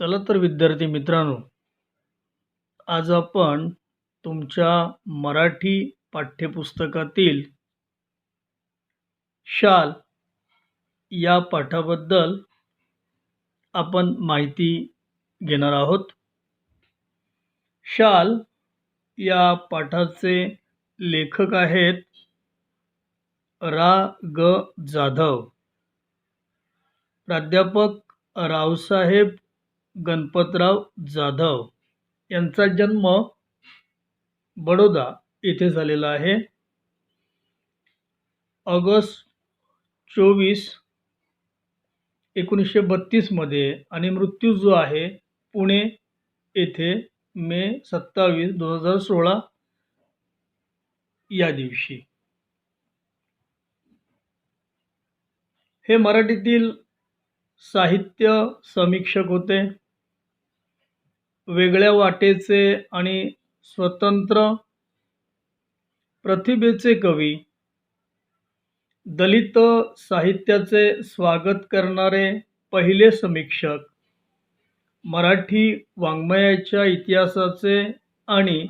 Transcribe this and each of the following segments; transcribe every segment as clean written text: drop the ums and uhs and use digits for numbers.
चला तर विद्यार्थी मित्रांनो, आज आपण तुमच्या मराठी पाठ्यपुस्तकातील शाल या पाठाबद्दल आपण माहिती घेणार आहोत. शाल या पाठाचे लेखक आहेत रा. ग. जाधव, प्राध्यापक रावसाहेब गणपतराव जाधव यांचा जन्म बडोदा येथे झालेला आहे. ऑगस्ट 24, 1932 मध्ये आणि मृत्यू जो आहे पुणे येथे मे 27, 2016 या दिवशी. हे मराठीतील साहित्य समीक्षक होते. वेगळ्या वाटेचे आणि स्वतंत्र प्रतिभेचे कवी, दलित साहित्याचे स्वागत करणारे पहिले समीक्षक, मराठी वाङ्मयाच्या इतिहासाचे आणि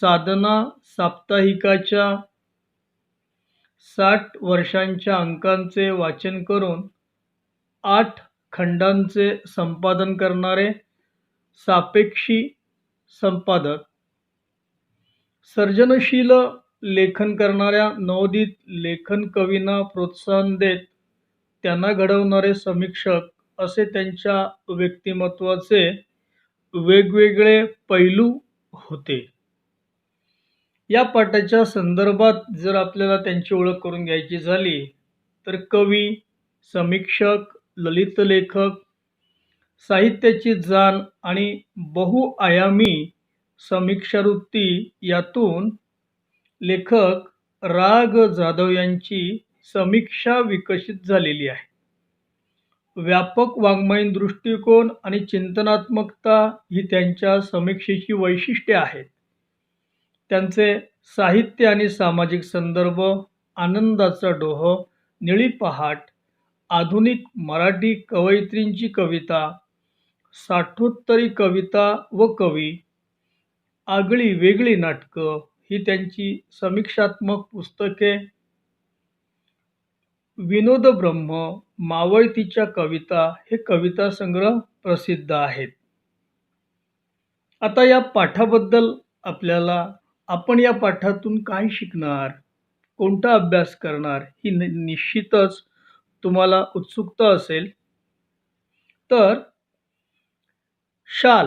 साधना साप्ताहिकाच्या 60 वर्षांच्या अंकांचे वाचन करून 8 खंडांचे संपादन करणारे सापेक्षी संपादक, सर्जनशील लेखन करणाऱ्या नवोदित लेखन कवींना प्रोत्साहन देत त्यांना घडवणारे समीक्षक असे त्यांच्या व्यक्तिमत्वाचे वेगवेगळे पैलू होते. या पाठाच्या संदर्भात जर आपल्याला त्यांची ओळख करून घ्यायची झाली तर कवी, समीक्षक, ललित लेखक, साहित्याची जाण आणि बहुआयामी समीक्षावृत्ती यातून लेखक रा. ग. जाधव यांची समीक्षा विकसित झालेली आहे. व्यापक वाङ्मयीन दृष्टिकोन आणि चिंतनात्मकता ही त्यांच्या समीक्षेची वैशिष्ट्ये आहेत. त्यांचे साहित्य आणि सामाजिक संदर्भ, आनंदाचा डोह, निळी पहाट, आधुनिक मराठी कवयित्रींची कविता, साठोत्तरी कविता व कवी, आगळी वेगळी नाटकं ही त्यांची समीक्षात्मक पुस्तके, विनोद ब्रह्म, मावळतीच्या कविता हे कविता संग्रह प्रसिद्ध आहेत. आता या पाठाबद्दल आपण या पाठातून काय शिकणार, कोणता अभ्यास करणार ही निश्चितच तुम्हाला उत्सुकता असेल. तर शाल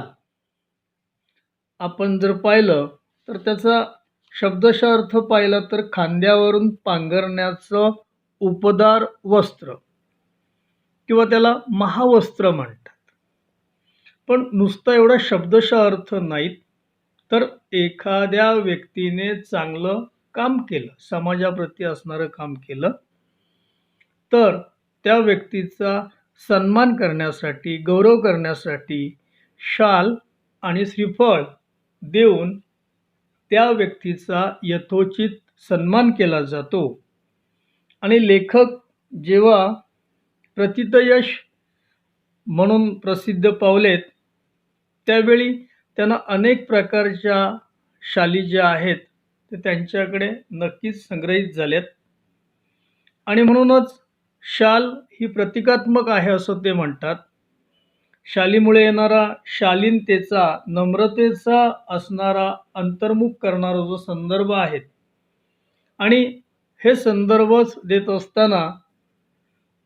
आपण जर पाहिलं तर त्याचा शब्दशः अर्थ पाहिला तर खांद्यावरून पांघरण्याचं उपदार वस्त्र किंवा त्याला महावस्त्र म्हणतात. पण नुसता एवढा शब्दशः अर्थ नाहीत, तर एखाद्या व्यक्तीने चांगलं काम केलं, समाजाप्रती असणारं काम केलं, तर त्या व्यक्तीचा सन्मान करण्यासाठी, गौरव करण्यासाठी शाल आणि श्रीफळ देऊन त्या व्यक्तीचा यथोचित सन्मान केला जातो. आणि लेखक जेव्हा प्रतितयश म्हणून प्रसिद्ध पावलेत त्यावेळी त्यांना अनेक प्रकारच्या शाली ज्या आहेत ते त्यांच्याकडे नक्कीच संग्रहित झाल्यात. आणि म्हणूनच शाल ही प्रतिकात्मक आहे असं ते म्हणतात. शालीमुळे येणारा शालीनतेचा, नम्रतेचा असणारा अंतर्मुख करणारा जो संदर्भ आहे आणि हे संदर्भच देत असताना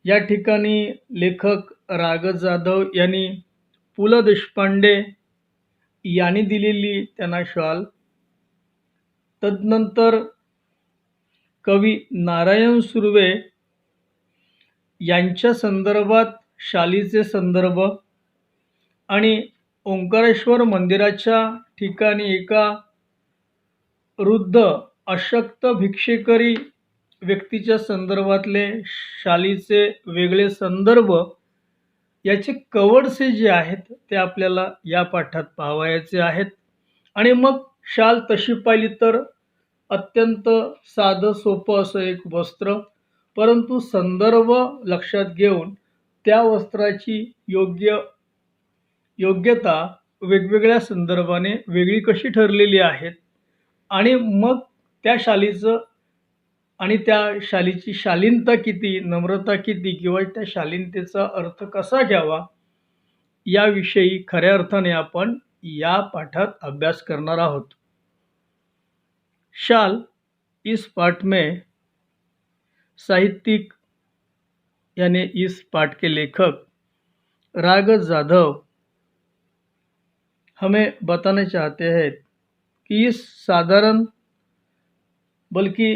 या ठिकाणी लेखक रा. ग. जाधव यांनी पु. ल. देशपांडे यांनी दिलेली त्यांना शाल, तदनंतर कवी नारायण सुर्वे यांच्या संदर्भात शालीचे संदर्भ आणि ओंकारेश्वर मंदिराच्या ठिकाणी एका वृद्ध अशक्त भिक्षेकरी व्यक्तीच्या संदर्भातले शालीचे वेगळे संदर्भ याचे कवडसे जे आहेत ते आपल्याला या पाठात पाहावयाचे आहेत. आणि मग शाल तशी पाहिली तर अत्यंत साधं सोपं असं एक वस्त्र, परंतु संदर्भ लक्षात घेऊन त्या वस्त्राची योग्य योग्यता वेगवेगळ्या संदर्भाने वेगळी कशी ठरलेली आहेत आणि मग त्या शालीचं आणि त्या शालीची शालीनता किती, नम्रता किती किंवा त्या शालीनतेचा अर्थ कसा घ्यावा, याविषयी खऱ्या अर्थाने आपण या पाठात अभ्यास करणार आहोत. शाल इस पाठ में साहित्यिक यानी इस पाठ के लेखक राघव जाधव हमें बताना चाहते हैं कि इस साधारण बल्कि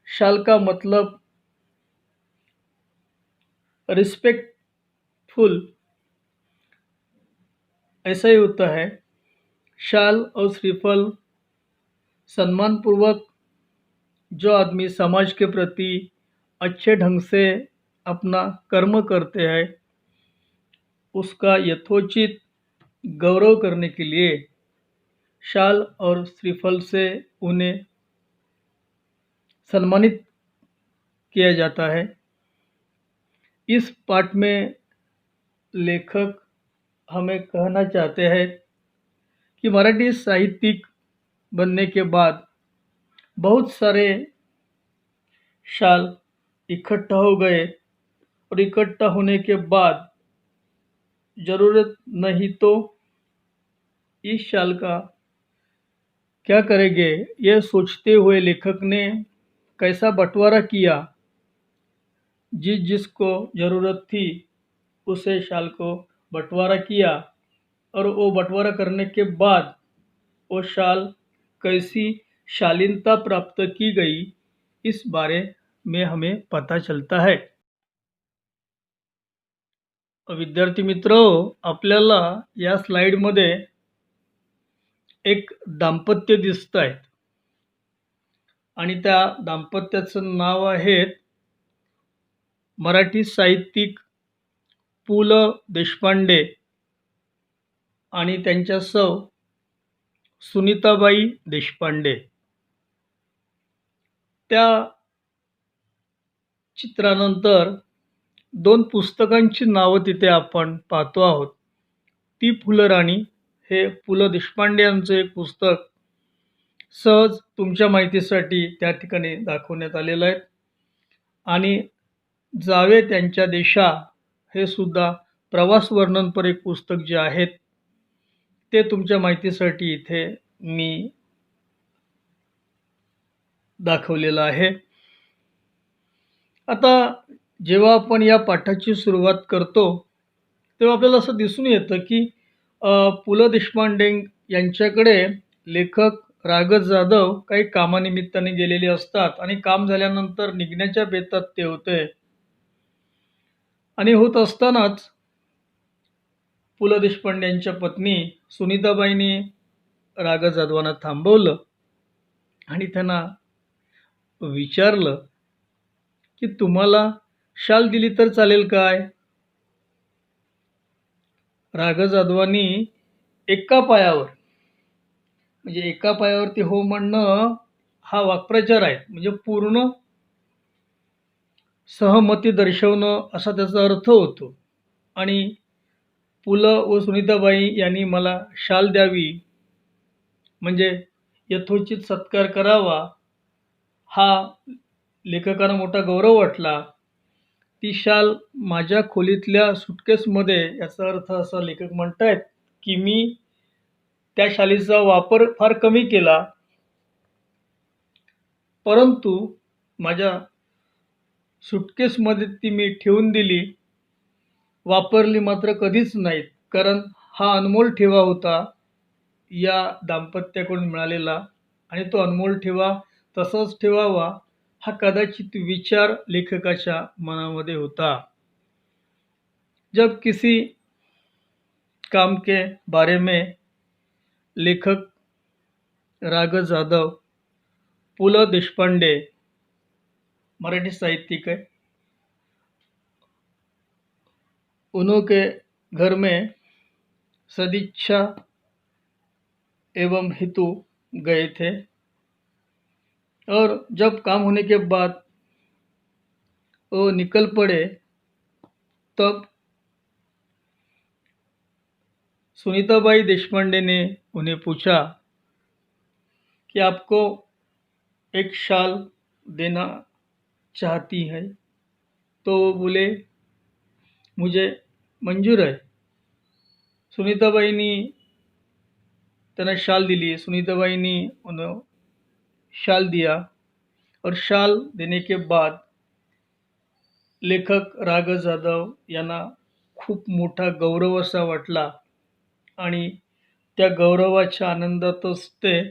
शाल का मतलब रिस्पेक्टफुल ऐसा ही होता है. शाल और श्रीफल सम्मानपूर्वक जो आदमी समाज के प्रति अच्छे ढंग से अपना कर्म करते हैं, उसका यथोचित गौरव करने के लिए शाल और श्रीफल से उन्हें सम्मानित किया जाता है. इस पाठ में लेखक हमें कहना चाहते हैं कि मराठी साहित्यिक बनने के बाद बहुत सारे शाल इकट्ठा हो गए और इकट्ठा होने के बाद ज़रूरत नहीं तो इस शाल का क्या करेंगे, यह सोचते हुए लेखक ने कैसा बंटवारा किया. जिसको ज़रूरत थी उसे शाल को बंटवारा किया और वो बंटवारा करने के बाद वो शाल कैसी शालीनता प्राप्त की गई, इस बारे में हमें पता चलता है. विद्यार्थी मित्रो, आपल्याला या स्लाइडमध्ये एक दाम्पत्य दिसत आहेत आणि त्या दाम्पत्याचं नाव आहे मराठी साहित्यिक पु ल देशपांडे आणि त्यांच्या सौ सुनीताबाई देशपांडे. त्या चित्रानंतर दोन पुस्तकांची नावं तिथे आपण पाहतो आहोत. ती फुलराणी हे पु ल देशपांडे यांचं एक पुस्तक सहज तुमच्या माहितीसाठी त्या ठिकाणी दाखवण्यात आलेलं आहे आणि जावे त्यांच्या देशा हे सुद्धा प्रवास वर्णनपर एक पुस्तक जे आहेत ते तुमच्या माहितीसाठी इथे मी दाखवलेलं आहे. आता जेव्हा आपण या पाठाची सुरुवात करतो तेव्हा आपल्याला असं दिसून येतं की पु ल देशपांडे यांच्याकडे लेखक राघव जाधव काही कामानिमित्ताने गेलेले असतात आणि काम झाल्यानंतर निघण्याच्या बेतात ते होते आणि होत असतानाच पु ल देशपांडे यांच्या पत्नी सुनीताबाईंनी राघव जाधवांना थांबवलं आणि त्यांना विचारलं की तुम्हाला शाल दिली तर चालेल काय. राघव जाधवांनी एका पायावर म्हणजे एका पायावरती हो म्हणणं हा वाक्प्रचार आहे, म्हणजे पूर्ण सहमती दर्शवणं असा त्याचा अर्थ होतो. आणि पु ल व सुनीताबाई यांनी मला शाल द्यावी म्हणजे यथोचित सत्कार करावा हा लेखकांना मोठा गौरव वाटला. ती शाल माझ्या खोलीतल्या सुटकेसमध्ये, याचा अर्थ असा लेखक म्हणतायत की मी त्या शालीचा वापर फार कमी केला, परंतु माझ्या सुटकेसमध्ये ती मी ठेवून दिली, वापरली मात्र कधीच नाहीत. कारण हा अनमोल ठेवा होता या दाम्पत्याकडून मिळालेला आणि तो अनमोल ठेवा तसाच ठेवावा हा कदाचित विचार लेखकाच्या मनामध्ये होता. जब किसी काम के बारे में लेखक राघव जाधव पु ल देशपांडे मराठी साहित्यिक है, उनके घर में सदिच्छा एवं हेतु गए थे और जब काम होने के बाद वो निकल पड़े तब सुनीताबाई देशपांडे ने उन्हें पूछा कि आपको एक शाल देना चाहती है, तो वो बोले मुझे मंजूर है। सुनीताबाईंनी त्यांना शाल दिली। सुनीताबाईंनी उन्हें शाल दिया और शाल देने के बाद लेखक रा. ग. जाधव यांना खूप मोठा गौरव असा वाटला आणि त्या गौरवाच्या आनंदातच ते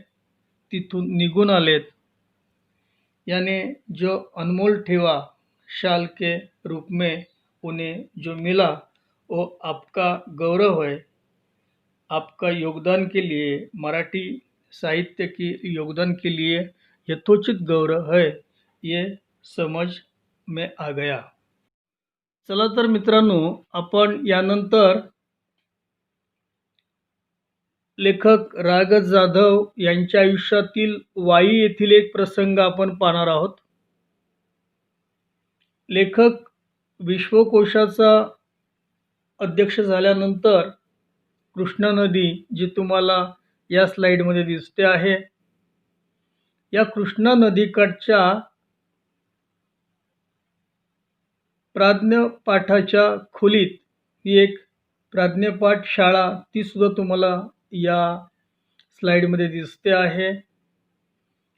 तिथून निघून आलेत। याने जो अनमोल ठेवा शाल के रूप में उन्हें जो मिला वो आपका गौरव है, आपका योगदान के लिए, मराठी साहित्य की योगदान के लिए यथोचित गौरव है, ये समझ में आ गया। चला तर मित्रांनो, आपण यानंतर लेखक रा. ग. जाधव यांच्या आयुष्यातील वाई येथील एक प्रसंग आपण पाहणार आहोत। लेखक विश्वकोशाचा अध्यक्ष झाल्यानंतर कृष्णा नदी जी तुम्हाला या स्लाइडमध्ये दिसते आहे, या कृष्णा नदीकाठच्या प्राज्ञपाठाच्या खोलीत ही एक प्राज्ञपाठ शाळा ती सुद्धा तुम्हाला या स्लाइडमध्ये दिसते आहे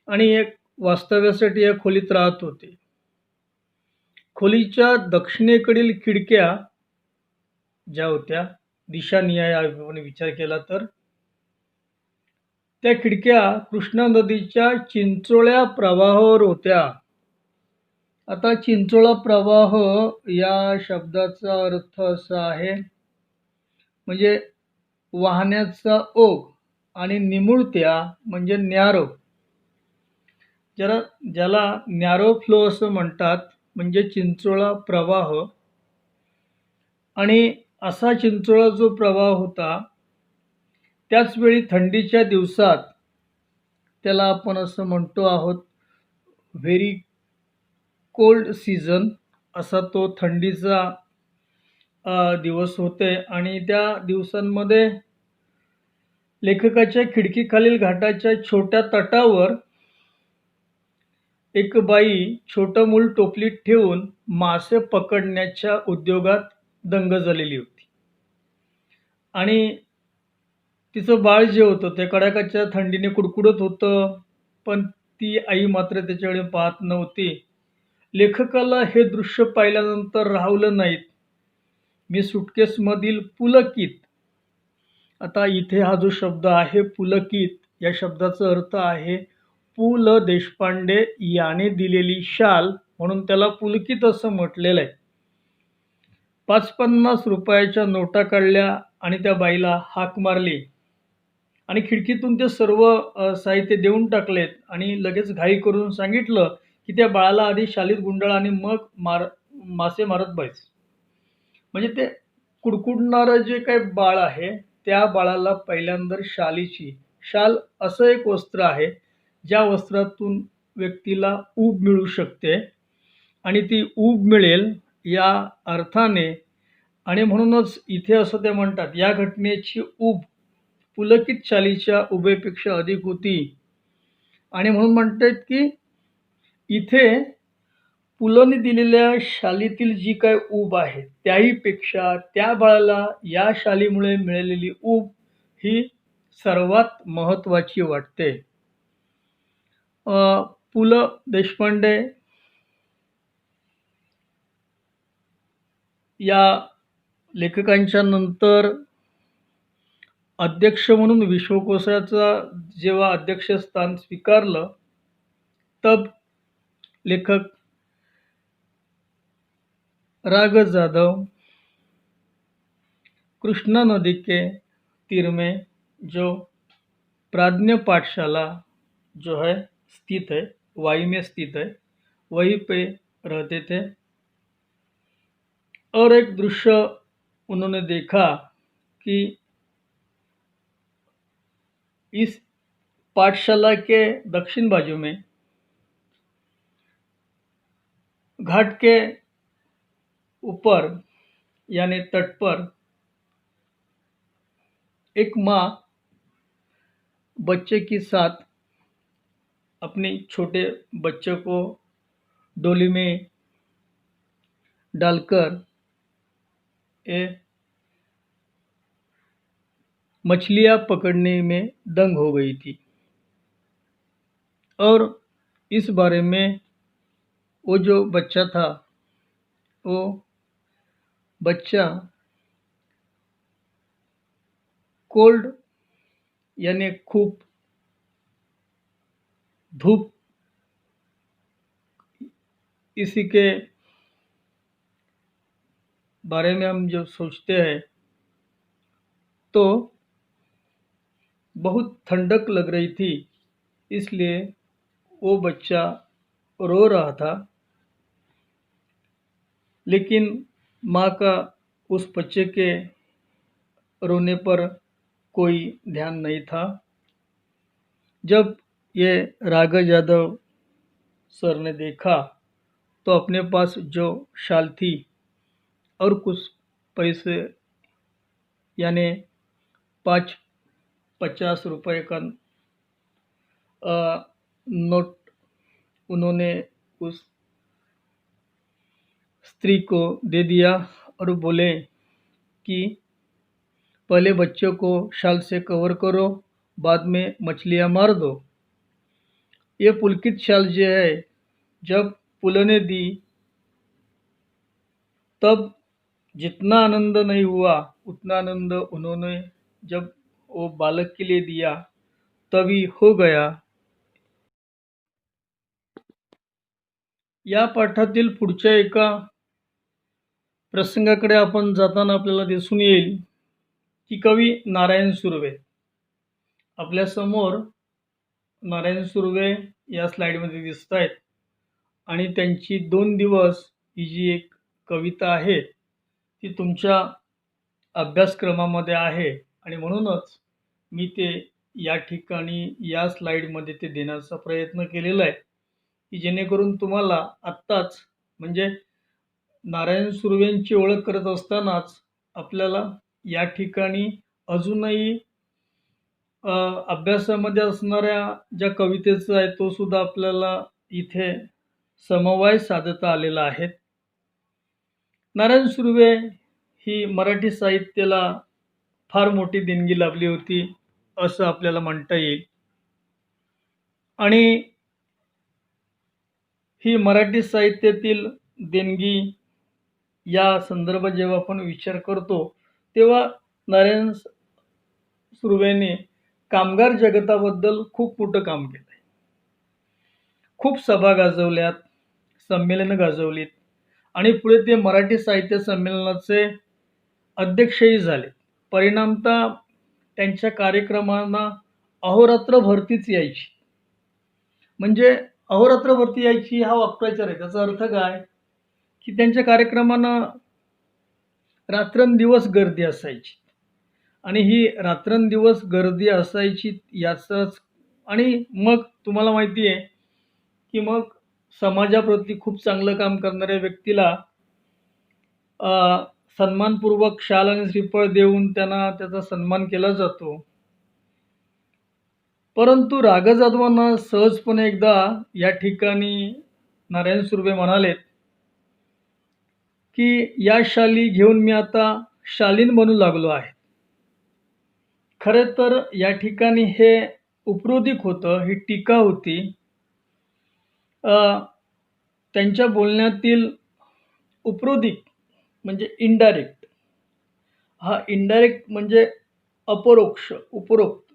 आणि एक वास्तव्यासाठी या खोलीत राहत होते। खोलीच्या दक्षिणेकडील खिडक्या ज्या होत्या, दिशानिहाय आपण विचार केला तर त्या खिडक्या कृष्णा नदीच्या चिंचोळ्या प्रवाहावर होत्या। आता चिंचोळा प्रवाह या शब्दाचा अर्थ असा आहे, म्हणजे वाहण्याचा ओघ आणि निमुळत्या म्हणजे नॅरो, ज्याला नॅरो फ्लो असं म्हणतात, म्हणजे चिंचोळा प्रवाह। आणि असा चिंचोळा जो प्रवाह होता, त्याचवेळी थंडीच्या दिवसात त्याला आपण असं म्हणतो आहोत व्हेरी कोल्ड सीझन, असा तो थंडीचा दिवस होते आणि त्या दिवसांमध्ये लेखकाच्या खिडकीखालील घाटाच्या छोट्या तटावर एक बाई छोटं मूल टोपलीत ठेवून मासे पकडण्याच्या उद्योगात दंग झालेली होती आणि तिचं बाळ जे होतं ते कडाक्याच्या थंडीने कुडकुडत होतं, पण ती आई मात्र त्याच्याकडे पाहत नव्हती। लेखकाला हे दृश्य पाहिल्यानंतर राहवलं नाहीत। मी सुटकेसमधील पुलकित, आता इथे हा जो शब्द आहे पुलकित, या शब्दाचा अर्थ आहे पु. ल. देशपांडे याने दिलेली शाल, म्हणून त्याला पुलकित असं म्हटलेलं आहे। 5-50 रुपयाच्या नोटा काढल्या आणि त्या बाईला हाक मारली आणि खिडकीतून ते सर्व साहित्य देऊन टाकलेत आणि लगेच घाई करून सांगितलं की त्या बाळाला आधी शालीत गुंडाळा आणि मग मासे मारत बस। म्हणजे ते कुडकुडणारं जे काही बाळ आहे, त्या बाळाला पहिल्यांदा शाल असं एक वस्त्र आहे, ज्या वस्त्रातून व्यक्तीला ऊब मिळू शकते आणि ती ऊब मिळेल या अर्थाने, आणि म्हणूनच इथे असं ते म्हणतात, या घटनेची ऊब पुलकित शालीच्या उभेपेक्षा अधिक होती आणि म्हणून म्हणतात की इथे पुलंनी दिलेल्या शालीतील जी काय ऊब आहे त्याही पेक्षा त्या बाळाला या शालीमुळे मिळालेली ऊब ही सर्वात महत्त्वाची वाटते। पु. ल. देशपांडे या लेखकांच्या नंतर अध्यक्ष म्हणून विश्वकोशाचा जेव्हा अध्यक्षस्थान स्वीकारलं, तब लेखक रा. ग. जाधव कृष्णा नदी के तीर में जो प्राज्ञ पाठशाला जो है स्थित है, वाई में स्थित है, वहीं पे रहते थे और एक दृश्य उन्होंने देखा कि इस पाठशाला के दक्षिण बाजू में घाट के ऊपर यानी तट पर एक माँ बच्चे के साथ अपने छोटे बच्चे को डोली में डालकर ये मछलियाँ पकड़ने में दंग हो गई थी। और इस बारे में वो जो बच्चा था, वो बच्चा कोल्ड यानी खूब धूप, इसी के बारे में हम जो सोचते हैं तो बहुत ठंडक लग रही थी, इसलिए वो बच्चा रो रहा था। लेकिन माँ का उस बच्चे के रोने पर कोई ध्यान नहीं था। जब ये राघव यादव सर ने देखा तो अपने पास जो शाल थी और कुछ पैसे यानी 50 रुपए का नोट उन्होंने उस स्त्री को दे दिया और बोले कि पहले बच्चों को शाल से कवर करो, बाद में मछलियाँ मार दो। ये पुलकित शाल जो है जब पुलने दी तब जितना आनंद नहीं हुआ उतना आनंद उन्होंने जब वो बालक के लिए दिया तभी हो गया। या पाठातील पुढच्या एका प्रसंगाकडे आपण जाताना आपल्याला दिसून येईल की कवी नारायण सुर्वे आपल्यासमोर नारायण सुर्वे या स्लाइडमध्ये दिसत आहेत आणि त्यांची 2 दिवस ही जी एक कविता आहे ती तुमच्या अभ्यासक्रमामध्ये आहे आणि म्हणूनच मी ते या ठिकाणी या स्लाइडमध्ये ते देण्याचा प्रयत्न केलेला आहे की जेणेकरून तुम्हाला आत्ताच म्हणजे नारायण सुर्वेंची ओळख करत असतानाच आपल्याला या ठिकाणी अजूनही अभ्यासामध्ये असणाऱ्या ज्या कवितेचा आहे तो सुद्धा आपल्याला इथे समवाय साधता आलेला आहे। नारायण सुर्वे ही मराठी साहित्याला फार मोठी देणगी लाभली होती असं आपल्याला म्हणता येईल आणि ही मराठी साहित्यातील देणगी या संदर्भात जेव्हा आपण विचार करतो तेव्हा नारायण सुर्वेने कामगार जगताबद्दल खूप मोठं काम केलं आहे। खूप सभा गाजवल्यात, संमेलनं गाजवलीत आणि पुढे ते मराठी साहित्य संमेलनाचे अध्यक्षही झाले। परिणामतः त्यांच्या कार्यक्रमांना अहोरात्र भरतीच यायची। म्हणजे अहोरात्र भरती यायची हा वाक्प्रचार आहे। त्याचा अर्थ काय की त्यांच्या कार्यक्रमांना रात्रंदिवस गर्दी असायची आणि ही रात्रंदिवस गर्दी असायची याचंच आणि मग तुम्हाला माहिती आहे की मग समाजाप्रती खूप चांगलं काम करणाऱ्या व्यक्तीला सन्मानपूर्वक शाल आणि श्रीफळ देऊन त्यांना त्याचा सन्मान केला जातो। परंतु राघव यादवांना सहजपणे एकदा या ठिकाणी नारायण सुर्वे म्हणालेत की या शाली घेऊन मी आता शालीन बनू लागलो आहे। खरे तर या ठिकाणी हे उपरोधिक होतं, ही टीका होती। त्यांच्या बोलण्यातील उपरोधिक म्हणजे इनडायरेक्ट, हा इनडायरेक्ट म्हणजे अपरोक्ष, उपरोक्त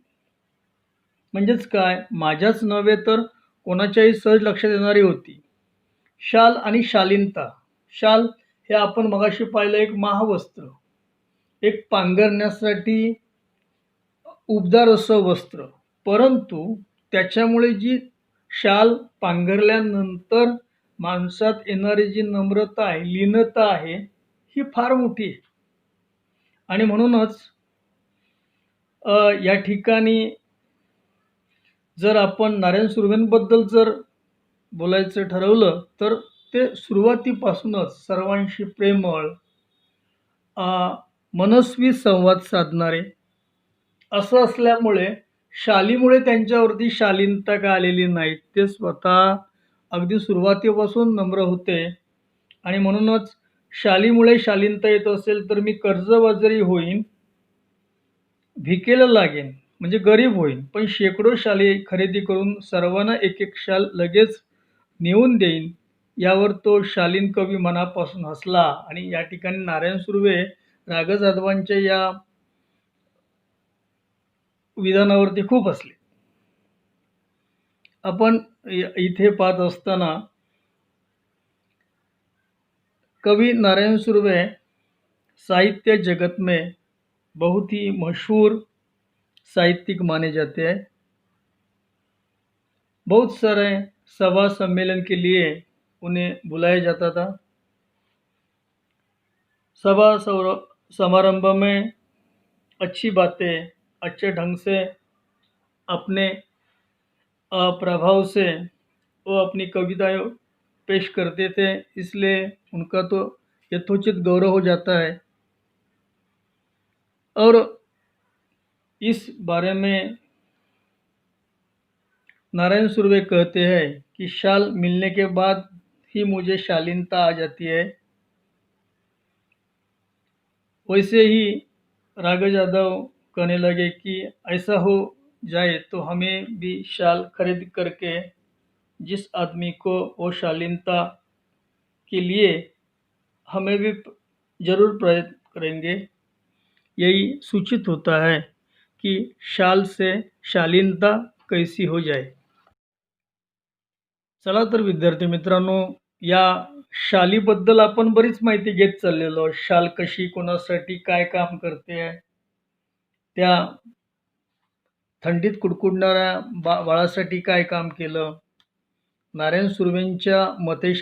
म्हणजेच काय, माझ्याच नव्हे तर कोणाच्याही सहज लक्षात येणारी होती। शाल आणि शालीनता, शाल हे आपण मगाशी पाहिलं एक महावस्त्र, एक पांघरण्यासाठी उबदार असं वस्त्र, परंतु त्याच्यामुळे जी शाल पांघरल्यानंतर माणसात येणारी जी नम्रता आहे, लीनता आहे, ही फार मोठी आहे। आणि म्हणूनच या ठिकाणी जर आपण नारायण सुर्वेंबद्दल जर बोलायचं ठरवलं तर ते सुरुवातीपासूनच सर्वांशी प्रेमळ, मनस्वी संवाद साधणारे असं असल्यामुळे शालीमुळे त्यांच्यावरती शालीनता का आलेली नाही. ते स्वतः अगदी सुरुवातीपासून नम्र होते आणि म्हणूनच शालीमुळे शालीनता येत असेल तर मी कर्जबाजारी होईन, भिकेला लागेन, म्हणजे गरीब होईन. पण शेकडो शाली खरेदी करून सर्वांना एक-एक शाल लगेच नेऊन देईन. यावर तो शालीन कवी मनापासून हसला आणि या ठिकाणी नारायण सुर्वे राग जाधवांच्या या विधानावरती खूप हसले. आपण इथे पाहत असताना कवि नारायण सुर्वे साहित्य जगत में बहुत ही मशहूर साहित्यिक माने जाते हैं। बहुत सारे सभा सम्मेलन के लिए उन्हें बुलाया जाता था। सभा समारंभ में अच्छी बातें अच्छे ढंग से अपने प्रभाव से वो अपनी कविताएं पेश करते थे, इसलिए उनका तो यथोचित गौरव हो जाता है। और इस बारे में नारायण सुर्वे कहते हैं कि शाल मिलने के बाद ही मुझे शालीनता आ जाती है। वैसे ही राघव यादव कहने लगे कि ऐसा हो जाए तो हमें भी शाल खरीद करके जिस आदमी को वो शालीनता के लिए हमें भी जरूर प्रयत्न करेंगे। यही सूचित होता है कि शाल से शालीनता कैसी हो जाए। चला तर विद्यार्थी मित्रांनो, या शालीबद्दल आपण बरीच माहिती घेत चाललेलो. शाल कशी, कोणासाठी, काय काम करते, त्या थंडीत कुडकुडणाऱ्या बाळासाठी काय काम केलं, नारायण सुर्वेंच्या मते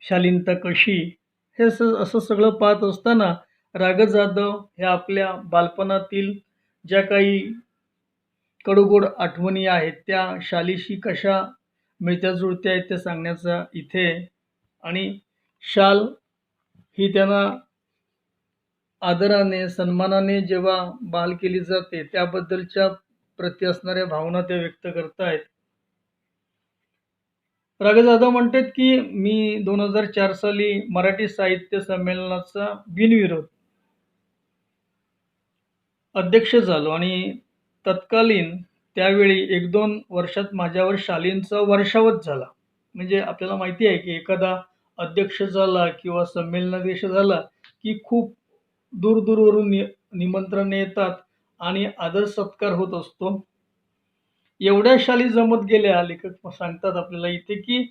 शालीनता कशी, हे असं सगळं पाहत असताना राग जाधव हे आपल्या बालपणातील ज्या काही कडूगोड आठवणी आहेत त्या शालीशी कशा मिळत्या जुळत्या आहेत ते सांगण्याचा इथे, आणि शाल ही त्यांना आदराने सन्मानाने जेव्हा बहाल केली जाते त्याबद्दलच्या प्रती असणाऱ्या भावना ते व्यक्त करतायत. राघव जाधव म्हणतात की मी 2004 साली मराठी साहित्य संमेलनाचा बिनविरोध अध्यक्ष झालो आणि तत्कालीन त्यावेळी 1-2 वर्षात माझ्यावर शालींचा वर्षावच झाला. म्हणजे आपल्याला माहिती आहे की एखादा अध्यक्ष झाला किंवा संमेलनाध्यक्ष झाला की खूप दूरवरून निमंत्रण येतात आणि आदर सत्कार होत असतो. एवढ्या शाली जमत गेल्या, लेखक सांगतात आपल्याला इथे की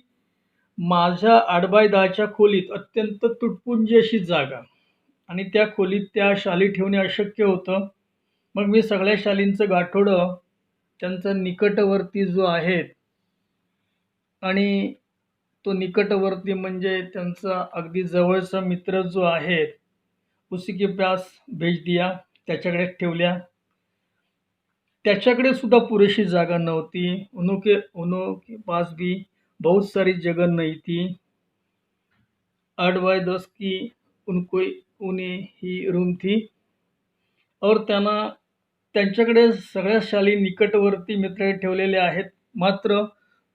माझ्या 8x10च्या खोलीत अत्यंत तुटपुंजी अशी जागा आणि त्या खोलीत त्या शाली ठेवणे अशक्य होतं. मग मी सगळ्या शालींचं गाठोडं त्यांचा निकटवर्ती जो आहे आणि तो निकटवर्ती म्हणजे त्यांचा अगदी जवळचा मित्र जो आहे, उसी के पास भेज दिया, त्याच्याकडे ठेवल्या. त्याच्याकडे सुद्धा पुरेशी जागा नव्हती. उनके पास भी बहुत सारी जगह नहीं थी. 8x10 की उन्हें ही रूम थी और त्यांच्याकडे सगळ्या शाली निकटवर्ती मित्र ठेवलेले आहेत. मात्र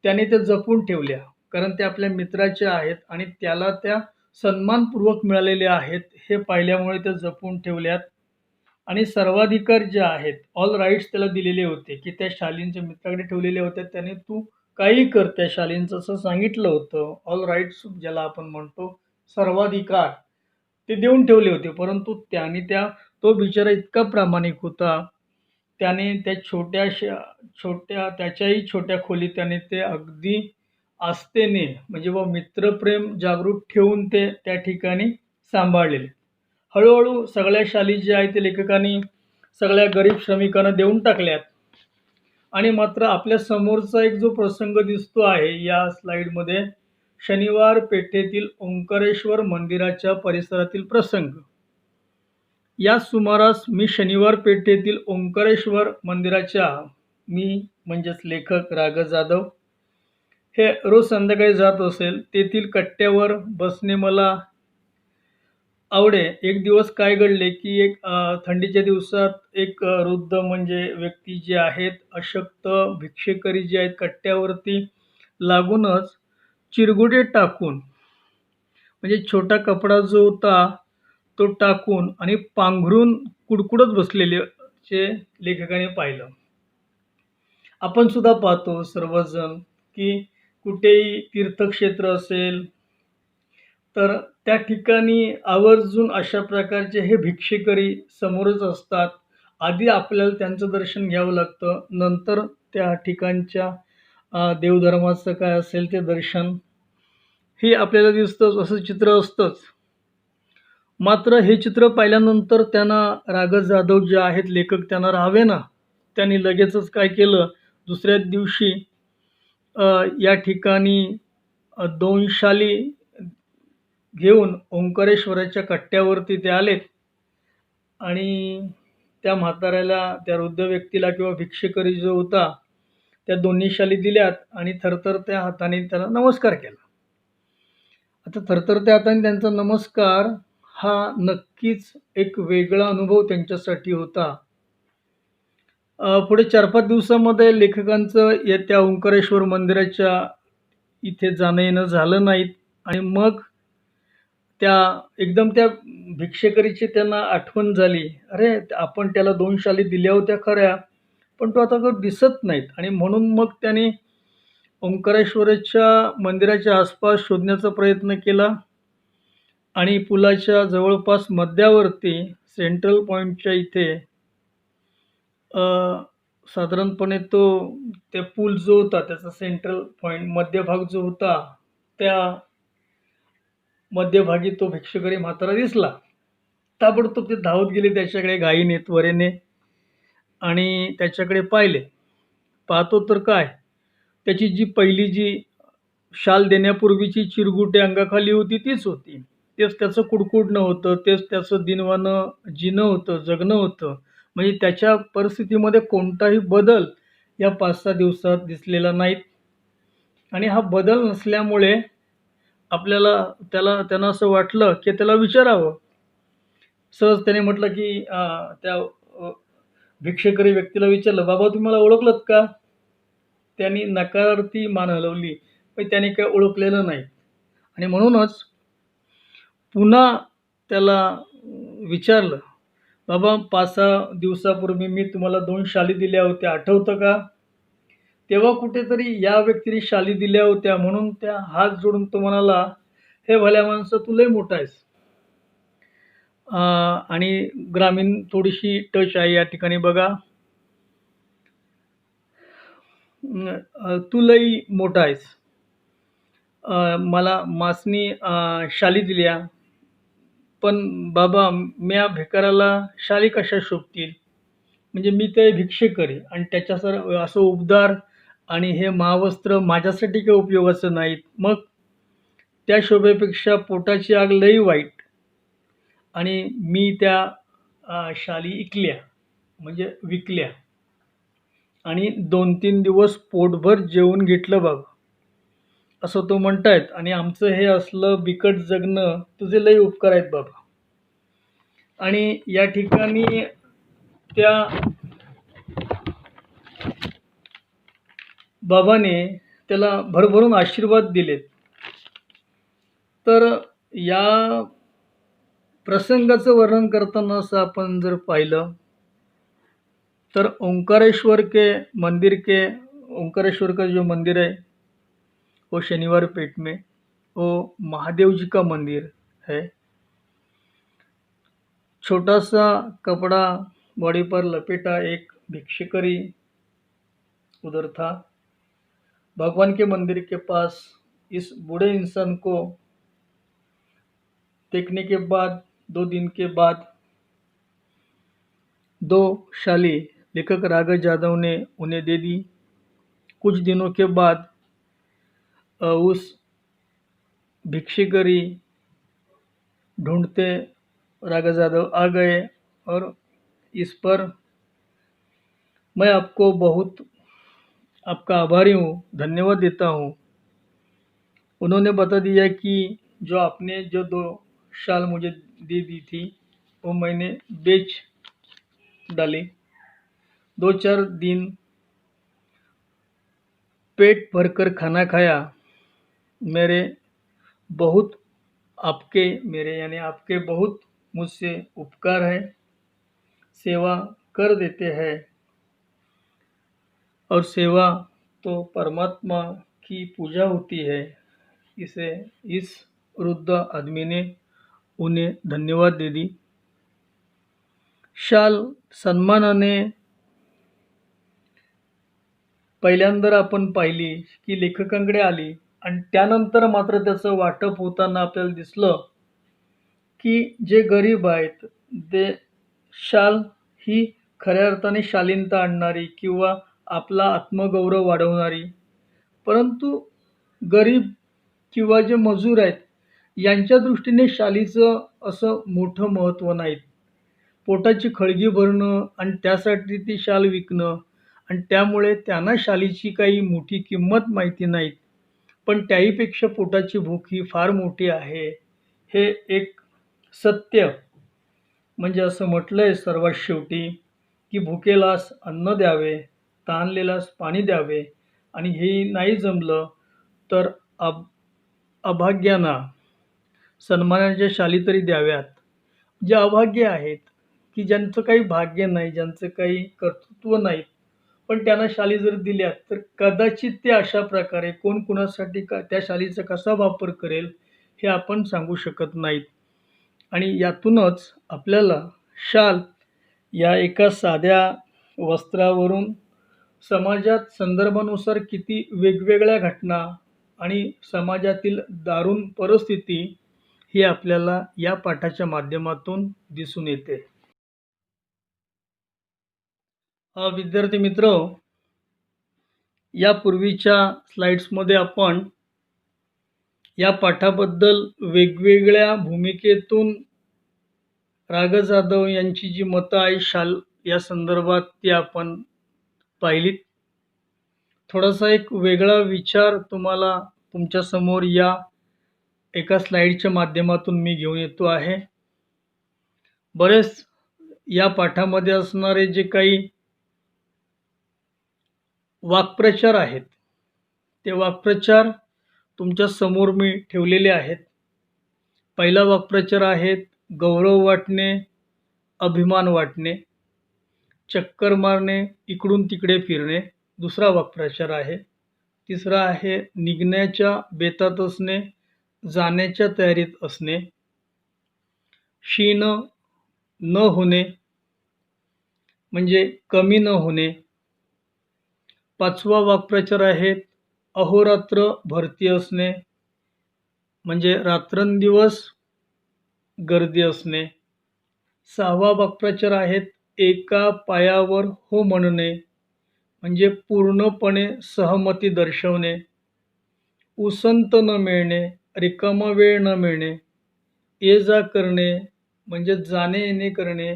त्याने ते जपून ठेवल्या, कारण ते आपल्या मित्राचे आहेत आणि त्याला त्या सन्मानपूर्वक मिळालेल्या आहेत हे पाहिल्यामुळे ते जपून ठेवल्यात. आणि सर्वाधिकार जे आहेत, ऑल राईट्स त्याला दिलेले होते की त्या शालींच्या मित्राकडे ठेवलेले होते. त्याने तू काही कर त्या शालींचं असं सांगितलं होतं. ऑल राईट्स ज्याला आपण म्हणतो, सर्वाधिकार ते देऊन ठेवले होते. परंतु त्याने तो बिचारा इतका प्रामाणिक होता, त्याने त्या त्याच्याही छोट्या खोलीत त्याने ते अगदी आस्थेने म्हणजे व मित्रप्रेम जागृत ठेवून ते त्या ठिकाणी सांभाळलेले. हळूहळू सगळ्या शाली ज्या आहेत ते लेखकांनी सगळ्या गरीब श्रमिकांना देऊन टाकल्यात. आणि मात्र आपल्या समोरचा एक जो प्रसंग दिसतो आहे या स्लाइडमध्ये, शनिवार पेठेतील ओंकारेश्वर मंदिराच्या परिसरातील प्रसंग. या सुमारास मी शनिवार पेठेतील ओंकारेश्वर मंदिराच्या, मी म्हणजेच लेखक राघव जाधव हे रोज संध्याकाळी जात असेल. तेथील कट्ट्यावर बसणे मला आवडे. एक दिवस काय घडले, की थंडीच्या दिवसात वृद्ध म्हणजे व्यक्ती जे आहेत, अशक्त भिक्षेकरी जे आहेत, कट्ट्यावरती लागूनच चिरगुटे टाकून, म्हणजे छोटा कपडा जो होता, तो टाकून आणि पांघरून कुडकुडत बसलेले चे लेखकाने पाहिलं. आपण सुद्धा पाहतो सर्वजण, की कुठेही तीर्थक्षेत्र असेल, तर त्या ठिकाणी आवर्जून अशा प्रकारचे हे भिक्षेकरी समोरच असतात. आधी आपल्याला त्यांचं दर्शन घ्यावं लागतं. नंतर त्या ठिकाणच्या देवधर्माचं काय असेल ते दर्शन हे आपल्याला दिसतंच, असं चित्र असतंच. मात्र हे चित्र पाहिल्यानंतर त्यांना राघव जाधव जे आहेत लेखक त्यांना राहावेना. त्यांनी लगेचच काय केलं, दुसऱ्याच दिवशी अ, या ठिकाणी 2 शाली घेऊन ओंकारेश्वराच्या कट्ट्यावरती ते आलेत आणि त्या म्हाताऱ्याला, त्या वृद्ध व्यक्तीला किंवा भिक्षेकरी जो होता, त्या दोन्ही शाली दिल्यात आणि थरथरत्या हाताने त्याला नमस्कार केला. आता थरथरत्या हाताने त्यांचा नमस्कार हा नक्कीच एक वेगळा अनुभव त्यांच्यासाठी होता. पुढे 4-5 दिवसामध्ये लेखकांचं त्या ओंकारेश्वर मंदिराच्या इथे जाणं-येणं झालं नाहीत आणि मग त्या एकदम त्या भिक्षेकरीची त्यांना आठवण झाली. अरे, आपण त्याला 2 शाली दिल्या होत्या खऱ्या, पण तो आता तो दिसत नाहीत आणि म्हणून मग त्याने ओंकारेश्वराच्या मंदिराच्या आसपास शोधण्याचा प्रयत्न केला आणि पुलाच्या जवळपास मध्यावरती सेंट्रल पॉइंटच्या इथे अ, साधारणपणे त्या पूल जो होता त्याचा सेंट्रल पॉइंट मध्यभाग जो होता, त्या मध्यभागी तो भिक्षुकरी म्हातारा दिसला. ताबडतोब ते धावत गेले त्याच्याकडे घाईने, त्वरेने आणि त्याच्याकडे पाहिले. पाहतो तर काय, त्याची पहिली शाल देण्यापूर्वीची चिरगुटे अंगाखाली होती तीच होती. तेच त्याचं कुडकुडणं होतं, तेच त्याचं दिनवानं जीणं होतं, जगणं होतं. म्हणजे त्याच्या परिस्थितीमध्ये कोणताही बदल या 5-6 दिवसात दिसलेला नाहीत आणि हा बदल नसल्यामुळे आपल्याला त्यांना असं वाटलं, की त्याला विचारावं. सहज त्याने म्हटलं, की त्या भिक्षेकरी व्यक्तीला विचारलं, "बाबा तुम्ही मला ओळखलत का?" त्याने नकारार्थी मान हलवली. पण त्याने काही ओळखलेलं नाही आणि म्हणूनच पुन्हा त्याला विचारलं, "बाबा 5-6 दिवसापूर्वी मी तुम्हाला 2 शाली दिल्या होत्या, आठवतं का?" तेव्हा कुठेतरी या व्यक्तीने शाली दिल्या होत्या म्हणून त्या हात जोडून तो म्हणाला, "हे भल्या माणसं तू लय मोठा आहेस." आणि ग्रामीण थोडीशी टच आहे या ठिकाणी बघा. "तू लई मोठा आहेस. मला मासनी शाली दिल्या, पण बाबा म्या भिकाऱ्याला शाली कशा शोभतील? म्हणजे मी तर भिक्षेकरी आणि असं उबदार आणि हे महावस्त्र माझ्यासाठी काही उपयोगाचं नाहीत. मग त्या शोभेपेक्षा पोटाची आग लई वाईट आणि मी त्या शाली इकल्या म्हणजे विकल्या आणि 2-3 दिवस पोटभर जेवून घेतलं बाबा." असं तो म्हणतायत आणि आमचं हे असलं बिकट जगणं तुझे लई उपकार आहेत बाबा. आणि या ठिकाणी त्या बाबाने त्याला भरभरून आशीर्वाद दिलेत. तर या प्रसंगाचं वर्णन करताना असं आपण जर पाहिलं, तर ओंकारेश्वर का जो मंदिर है, वो शनिवार पेट में, वो महादेव जी का मंदिर है। छोटा सा कपड़ा बॉडी पर लपेटा एक भिक्षुकरी उधर था। भगवान के मंदिर के पास इस बूढ़े इंसान को देखने के बाद 2 दिन के बाद 2 शाली लेखक राघव जाधव ने उन्हें दे दी। कुछ दिनों के बाद उस भिक्षुकरी ढूंढते राघव जाधव आ गए और इस पर मैं आपको बहुत आपका आभारी हूँ, धन्यवाद देता हूँ। उन्होंने बता दिया कि जो आपने जो 2 शाल मुझे दे दी थी वो मैंने बेच डाली। 2-4 दिन पेट भरकर खाना खाया। मेरे बहुत आपके मेरे यानी आपके बहुत मुझसे उपकार है, सेवा कर देते हैं और सेवा तो परमात्मा की पूजा होती है। इसे इस वृद्ध आदमी ने उन्हें धन्यवाद दे दी। शाल सन्मानाने पहिल्यांदा आपण पाहिली की लेखकांकडे आली आणि त्यानंतर मात्र त्याचं वाटप होताना आपल्याला दिसलं की जे गरीब आहेत ते शाल ही खऱ्या अर्थाने शालीनता आणणारी किंवा आपला आत्मगौरव वाढवणारी, परंतु गरीब किंवा जे मजूर आहेत यांच्या दृष्टीने शालीचं असं मोठं महत्त्व नाही. पोटाची खळगी भरणं आणि त्यासाठी ती शाल विकणं आणि त्यामुळे त्यांना शालीची काही मोठी किंमत माहिती नाही. पण त्याहीपेक्षा पोटाची भूक ही फार मोठी आहे. हे एक सत्य म्हणजे असं म्हटलंय सर्वात शेवटी की भुकेलास अन्न द्यावे, तहानलेलास पाणी द्यावे आणि हेही नाही जमलं तर अभाग्यांना सन्मानाच्या शाली तरी द्याव्यात. जे अभाग्य आहेत की ज्यांचं काही भाग्य नाही, ज्यांचं काही कर्तृत्व नाही, पण त्यांना शाली जर दिल्या तर कदाचित ते अशा प्रकारे कोण कुणासाठी त्या शालीचा कसा वापर करेल हे आपण सांगू शकत नाहीत. आणि यातूनच आपल्याला शाल या एका साध्या वस्त्रावरून समाजात संदर्भानुसार किती वेगवेगळ्या घटना आणि समाजातील दारुण परिस्थिती ही आपल्याला या पाठाच्या माध्यमातून दिसून येते. विद्यार्थी मित्र, यापूर्वीच्या स्लाइड्समध्ये आपण या पाठाबद्दल वेगवेगळ्या भूमिकेतून राग जाधव यांची जी मतं आहे शाल या संदर्भात ती आपण पाहिलीत. थोडासा एक वेगळा विचार तुम्हाला तुमच्यासमोर या एका स्लाइडच्या माध्यमातून मी घेऊन येतो आहे. बरेच या पाठामध्ये असणारे जे काही वाक्प्रचार आहेत ते वाक्प्रचार तुमच्या समोर मी ठेवलेले आहेत. पहिला वाक्प्रचार आहे गौरव वाटणे, अभिमान वाटणे, चक्कर मारणे, इकडून तिकडे फिरणे. दुसरा वाक्प्रचार आहे. तिसरा आहे निघण्याच्या बेतात असणे, जाण्याच्या तयारीत असणे, क्षीण न होणे म्हणजे कमी न होणे. पाचवा वाक्प्रचार आहे अहोरात्र भरती असणे म्हणजे रात्रंदिवस गर्दी असणे. सहावा वाक्प्रचार आहेत एका पायावर हो म्हणणे म्हणजे पूर्णपणे सहमती दर्शवणे. उसंत न मिळणे, रिकामा वेळ न मिळणे, ये जा करणे म्हणजे जाणे येणे करणे.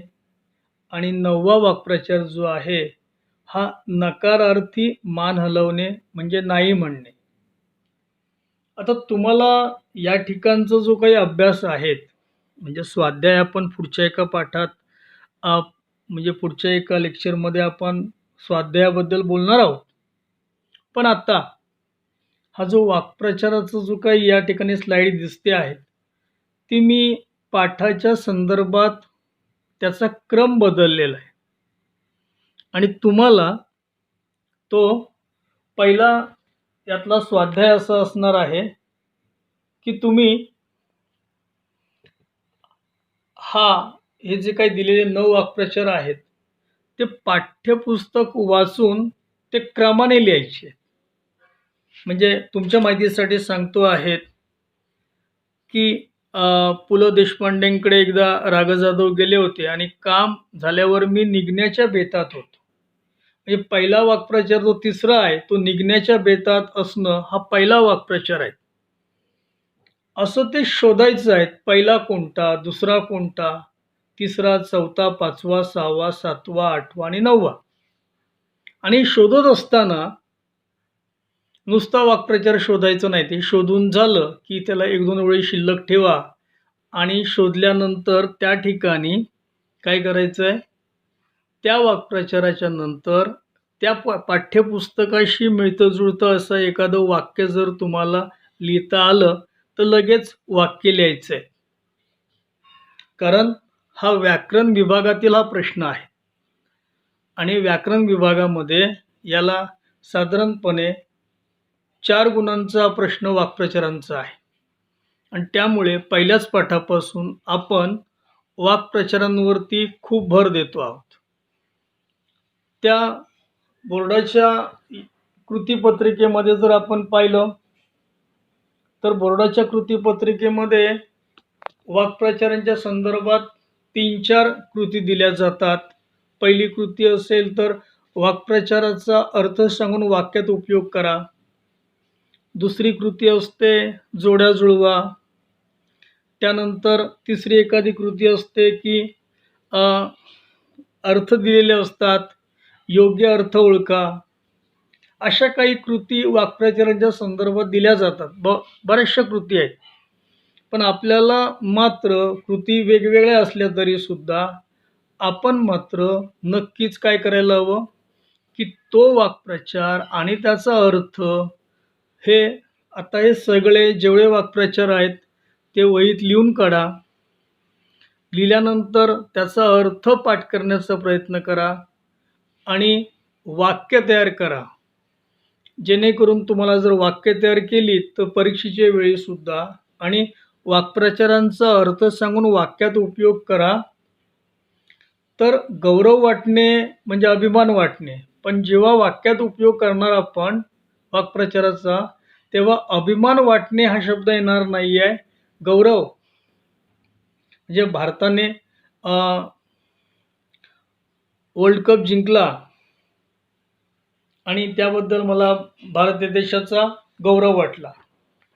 आणि 9वा वाक्प्रचार जो आहे हा नकारार्थी मान हलवणे म्हणजे नाही म्हणणे. आता तुम्हाला या ठिकाणचा जो काही अभ्यास आहे म्हणजे स्वाध्याय आपण पुढच्या एका पाठात म्हणजे पुढच्या एका लेक्चरमध्ये आपण स्वाध्यायाबद्दल बोलणार आहोत. पण आता हा जो वाक्प्रचाराचा जो काही या ठिकाणी स्लाइड दिसते आहे ती मी पाठाच्या संदर्भात त्याचा क्रम बदललेला आहे आणि तुम्हाला तो पहिला यातला स्वाध्याय असा असणार आहे की तुम्ही हे जे काही दिलेले 9 वाक्प्रचार आहेत ते पाठ्यपुस्तक वाचून ते क्रमाने लिहायचे. म्हणजे तुमच्या माहितीसाठी सांगतो आहेत की पु ल देशपांडेंकडे एकदा राग जाधव गेले होते आणि काम झाल्यावर मी निघण्याच्या बेतात होतो. म्हणजे पहिला वाक्प्रचार जो तिसरा आहे तो निघण्याच्या बेतात असणं हा पहिला वाक्प्रचार आहे. असं ते शोधायचं आहे पहिला कोणता, दुसरा कोणता, तिसरा, चौथा, पाचवा, सहावा, सातवा, आठवा आणि 9वा. आणि शोधत असताना नुसता वाक्प्रचार शोधायचं नाही. ते शोधून झालं की त्याला 1-2 ओळी शिल्लक ठेवा आणि शोधल्यानंतर त्या ठिकाणी काय करायचं आहे, त्या वाक्प्रचाराच्या नंतर त्या पाठ्यपुस्तकाशी मिळतं जुळतं असं एखादं वाक्य जर तुम्हाला लिहिता आलं तर लगेच वाक्य लिहायचं आहे. कारण हा व्याकरण विभागातील हा प्रश्न आहे आणि व्याकरण विभागामध्ये याला साधारणपणे 4 गुणांचा प्रश्न वाक्प्रचारांचा आहे आणि त्यामुळे पहिल्याच पाठापासून आपण वाक्प्रचारांवरती खूप भर देतो आहोत. त्या बोर्डाच्या कृतीपत्रिकेमध्ये जर आपण पाहिलं तर बोर्डाच्या कृतीपत्रिकेमध्ये वाक्प्रचारांच्या संदर्भात 3-4 कृती दिल्या जातात. पहिली कृती असेल तर वाक्प्रचाराचा अर्थ सांगून वाक्यात उपयोग करा. दुसरी कृती असते जोड्या जुळवा. त्यानंतर तिसरी एखादी कृती असते की अर्थ दिलेले असतात, योग्य अर्थ ओळखा. अशा काही कृती वाक्प्रचारांच्या संदर्भात दिल्या जातात. बऱ्याचशा कृती आहेत. पण आपल्याला मात्र कृती वेगवेगळ्या असल्या तरी सुद्धा आपण मात्र नक्कीच काय करायला हवं की तो वाक्प्रचार आणि त्याचा अर्थ हे आता हे सगळे जेवढे वाक्प्रचार आहेत ते वहीत लिहून काढा. लिहिल्यानंतर त्याचा अर्थ पाठ करण्याचा प्रयत्न करा आणि वाक्य तयार करा. जेणेकरून तुम्हाला जर वाक्य तयार केली तर परीक्षेच्या वेळी सुद्धा आणि वाक्प्रचारांचा अर्थ सांगून वाक्यात उपयोग करा तर गौरव वाटणे म्हणजे अभिमान वाटणे. पण जेव्हा वाक्यात उपयोग करणार आपण वाक्प्रचाराचा तेव्हा अभिमान वाटणे हा शब्द येणार नाही आहे. गौरव म्हणजे भारताने वर्ल्ड कप जिंकला आणि त्याबद्दल मला भारत देशाचा गौरव वाटला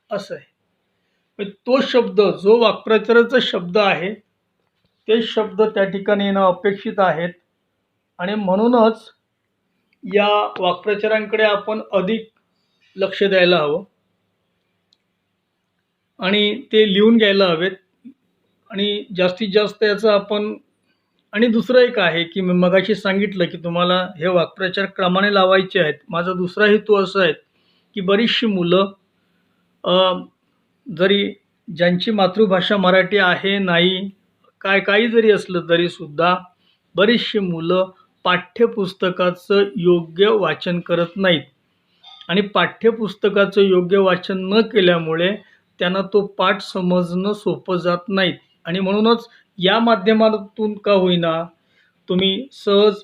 असं आहे. तो शब्द जो वाक्प्रचाराचा शब्द आहे ते शब्द त्या ठिकाणी येणं अपेक्षित आहेत आणि म्हणूनच या वाक्प्रचारांकडे आपण अधिक लक्ष द्यायला हवं आणि ते लिहून घ्यायला हवेत आणि जास्तीत जास्त याचा आपण आणि दुसरं एक आहे की मी मगाशी सांगितलं की तुम्हाला हे वाक्प्रचार क्रमाने लावायचे आहेत. माझा दुसरा हेतू असा आहे की बरीचशी मुलं जरी ज्यांची मातृभाषा मराठी आहे नाही काही जरी असलं तरीसुद्धा बरीचशी मुलं पाठ्यपुस्तकाचं योग्य वाचन करत नाहीत आणि पाठ्यपुस्तकाचं योग्य वाचन न केल्यामुळे त्यांना तो पाठ समजणं सोपं जात नाहीत आणि म्हणूनच या माध्यमातून का होईना तुम्ही सहज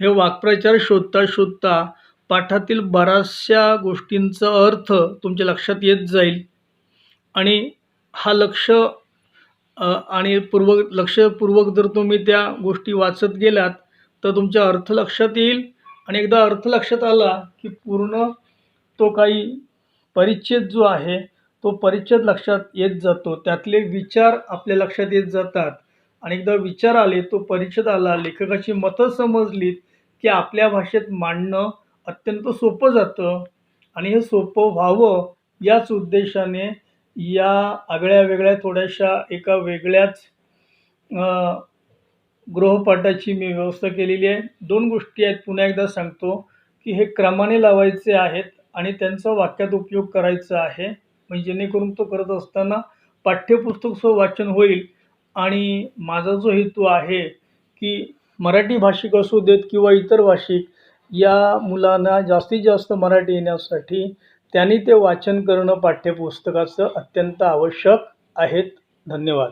हे वाक्प्रचार शोधता पाठातील बऱ्याचशा गोष्टींचा अर्थ तुमच्या लक्षात येत जाईल आणि हा लक्षपूर्वक जर तुम्ही त्या गोष्टी वाचत गेलात तर तुमचा अर्थ लक्षात येईल आणि एकदा अर्थ लक्षात आला की पूर्ण तो काही परिच्छेद जो आहे तो परिच्छेद लक्षात येत जातो. त्यातले विचार आपल्या लक्षात येत जातात आणि एकदा विचार आले, तो परिच्छेद आला, लेखकाची मतं समजलीत की आपल्या भाषेत मांडणं अत्यंत सोपं जातं आणि हे सोपं व्हावं याच उद्देशाने या आगळ्या-वेगळ्या थोड्याशा एका वेगळ्याच गृहपाठाची मी व्यवस्था केलेली आहे. 2 गोष्टी आहेत, पुन्हा एकदा सांगतो की हे क्रमाने लावायचे आहेत आणि त्यांचा वाक्यात उपयोग करायचा आहे. म्हणजे जेणेकरून तो करत असताना पाठ्यपुस्तकचं वाचन होईल आणि माझा जो हेतू आहे की मराठी भाषिक असू देत किंवा इतर भाषिक या मुलांना जास्तीत जास्त मराठी येण्यासाठी त्यांनी ते वाचन करणं पाठ्यपुस्तकाचं अत्यंत आवश्यक आहे. धन्यवाद.